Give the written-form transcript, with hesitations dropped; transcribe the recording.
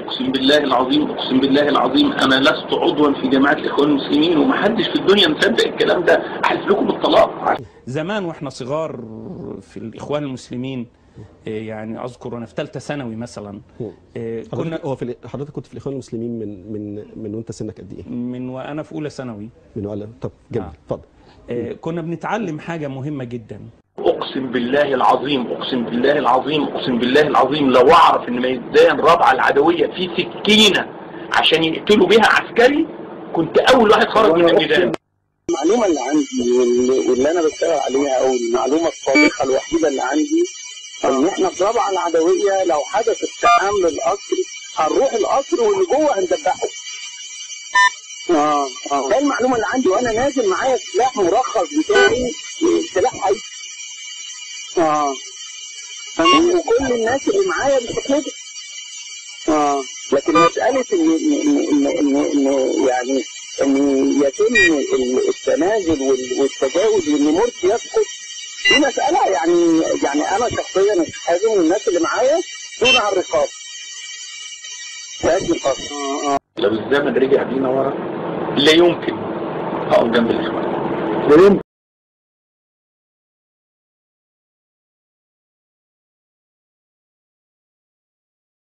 اقسم بالله العظيم اقسم بالله العظيم انا لست عضوا في جماعه الاخوان المسلمين، ومحدش في الدنيا مصدق الكلام ده. احلف لكم بالطلاق. زمان واحنا صغار في الاخوان المسلمين، يعني اذكر وانا في ثالثه ثانوي مثلا، كنا حضرتك كنت في الاخوان المسلمين من وانت سنك قد ايه؟ من وانا في اولى ثانوي. طب جميل، اتفضل. كنا بنتعلم حاجه مهمه جدا. اقسم بالله العظيم اقسم بالله العظيم اقسم بالله العظيم لو اعرف ان ميدان رابعه العدويه في سكينه عشان يقتلوا بيها عسكري كنت اول واحد خرج من الميدان. المعلومه اللي عندي واللي انا بشتغل عليها، او المعلومه الصادقه الوحيده اللي عندي، ان احنا في رابعه العدويه لو حدث اقتحام للقصر هنروح القصر واللي جوه هندبحه. ده المعلومه اللي عندي، وانا نازل معايا سلاح مرخص بتاعي، سلاح حي. وكل الناس اللي معايا بتتخدع. لكن مساله ان يعني ان يتم التنازل والتجاوز وان مرسي يسقط، دي مساله يعني انا شخصيا مش حازم، والناس اللي معايا دون على الرقاب. لو الزمن رجع بينا ورا لا يمكن هقف جنب الاخوان.